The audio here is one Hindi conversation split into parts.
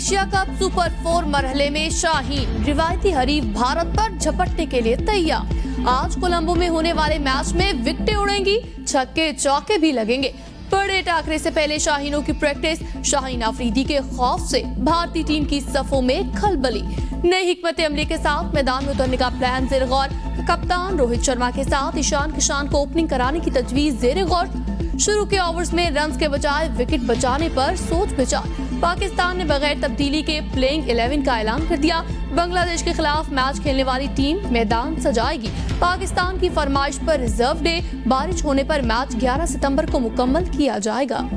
एशिया कप सुपर 4 मरहले में शाहीन रिवायती हरीफ भारत पर झपटने के लिए तैयार। आज कोलंबो में होने वाले मैच में विकेटें उड़ेंगी, छक्के चौके भी लगेंगे। बड़े टाकरे से पहले शाहीनों की प्रैक्टिस, शाहीन अफरीदी के खौफ से भारतीय टीम की सफों में खलबली। नई हिकमत अमली के साथ मैदान में उतरने का प्लान जेर गौर। कप्तान रोहित शर्मा के साथ ईशान किशन को ओपनिंग कराने की तजवीज जेर गौर। शुरू के ओवर्स में रन्स के बजाय विकेट बचाने पर सोच विचार। पाकिस्तान ने बगैर तब्दीली के प्लेइंग 11 का ऐलान कर दिया। बांग्लादेश के खिलाफ मैच खेलने वाली टीम मैदान सजाएगी। पाकिस्तान की फरमाइश पर रिजर्व डे, बारिश होने पर मैच 11 सितंबर को मुकम्मल किया जाएगा।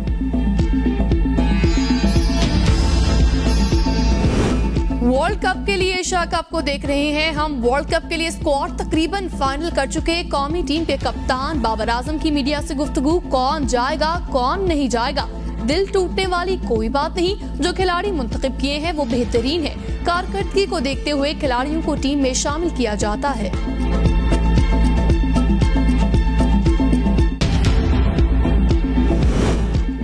वर्ल्ड कप के लिए एशिया कप को देख रहे हैं हम। वर्ल्ड कप के लिए स्क्वाड तकरीबन फाइनल कर चुके कौमी टीम के कप्तान बाबर आजम की मीडिया से गुफ्तगू। कौन जाएगा कौन नहीं जाएगा, दिल टूटने वाली कोई बात नहीं। जो खिलाड़ी मुंतखब किए हैं वो बेहतरीन है। कारकर्दगी को देखते हुए खिलाड़ियों को टीम में शामिल किया जाता है।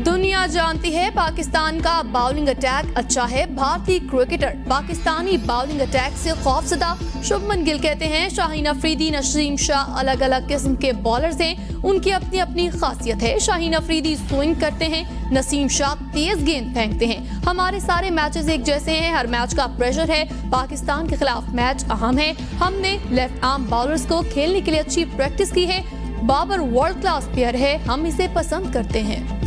दुनिया जानती है पाकिस्तान का बाउलिंग अटैक अच्छा है। भारतीय क्रिकेटर पाकिस्तानी बाउलिंग अटैक से खौफजदा। शुभमन गिल कहते हैं शाहीन अफरीदी, नसीम शाह अलग अलग किस्म के बॉलर्स हैं, उनकी अपनी अपनी खासियत है। शाहीन अफरीदी स्विंग करते हैं, नसीम शाह तेज गेंद फेंकते हैं। हमारे सारे मैचेस एक जैसे हैं, हर मैच का प्रेशर है। पाकिस्तान के खिलाफ मैच अहम है। हमने लेफ्ट आर्म बॉलर्स को खेलने के लिए अच्छी प्रैक्टिस की है। बाबर वर्ल्ड क्लास प्लेयर है, हम इसे पसंद करते हैं।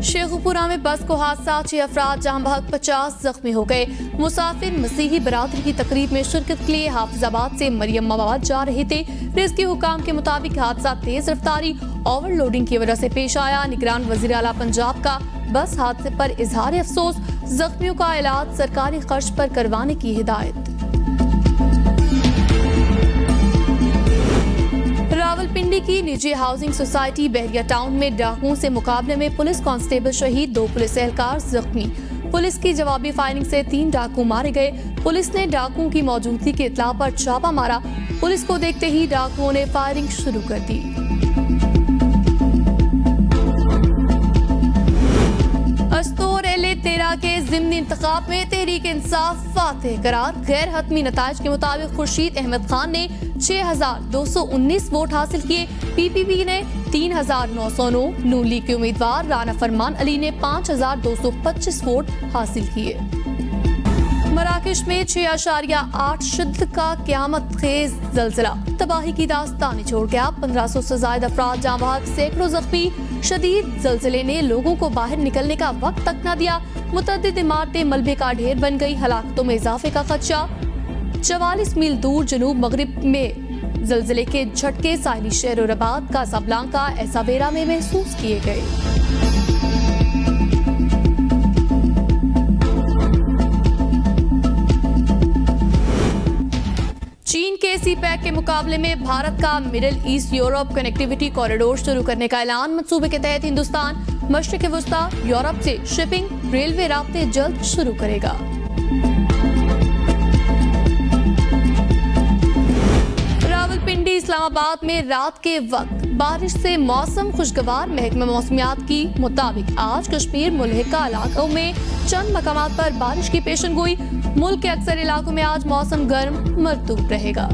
शेखुपुरा में बस को हादसा, 6 अफराद जहां बहक 50 जख्मी हो गए। मुसाफिर मसीही बरादरी की तकरीब में शिरकत के लिए हाफिजाबाद से मरियमाबाद जा रहे थे। रेस्क्यू हुकाम के मुताबिक हादसा तेज रफ्तारी ओवरलोडिंग की वजह से पेश आया। निगरान वजीर आला पंजाब का बस हादसे पर इजहार अफसोस। जख्मियों का इलाज सरकारी खर्च पर करवाने की हिदायत। रावलपिंडी की निजी हाउसिंग सोसाइटी बहरिया टाउन में डाकुओं से मुकाबले में पुलिस कांस्टेबल शहीद, 2 पुलिस एहलकार जख्मी। पुलिस की जवाबी फायरिंग से 3 डाकू मारे गए। पुलिस ने डाकुओं की मौजूदगी की इत्तला पर छापा मारा। पुलिस को देखते ही डाकुओं ने फायरिंग शुरू कर दी। अस्तोर LA-13 के ज़िमनी इंतखाब में तहरीक इंसाफ फातेह करार। गैर हतमी नताइज के मुताबिक खुर्शीद अहमद खान ने 6,219 वोट हासिल किए। PPP ने 3,909, नून लीग के उम्मीदवार राना फरमान अली ने 5,225 वोट हासिल किए। मराकश में 6.8 शिद्दत का क़यामत खेज ज़लज़ला तबाही की दास्तान छोड़ गया। 1500 से ज्यादा अफराद जाँ बहक, सैकड़ों जख्मी। शदीद ज़लज़ले ने लोगों को बाहर निकलने का वक्त तक न दिया। मुतअद्दिद इमारतें मलबे का ढेर बन गई। हलाकतों में इजाफे का खदशा। 44 मील दूर जनूब मगरिब में ज़लज़ले के झटके साहिली शहर रबात, कासाब्लांका, एसावेरा में महसूस किए गए। चीन के CPEC के मुकाबले में भारत का middle east Europe connectivity corridor शुरू करने का ऐलान। मंसूबे के तहत हिंदुस्तान मशरिक़ वस्ता यूरोप से शिपिंग रेलवे राब्ते जल्द शुरू करेगा। रावलपिंडी इस्लामाबाद में रात के वक्त बारिश से मौसम खुशगवार। महकमा मौसमियात की मुताबिक आज कश्मीर मुल्हिका इलाकों में चंद मकामात पर बारिश की पेशन गोई। मुल्क के अक्सर इलाकों में आज मौसम गर्म मरतूब रहेगा।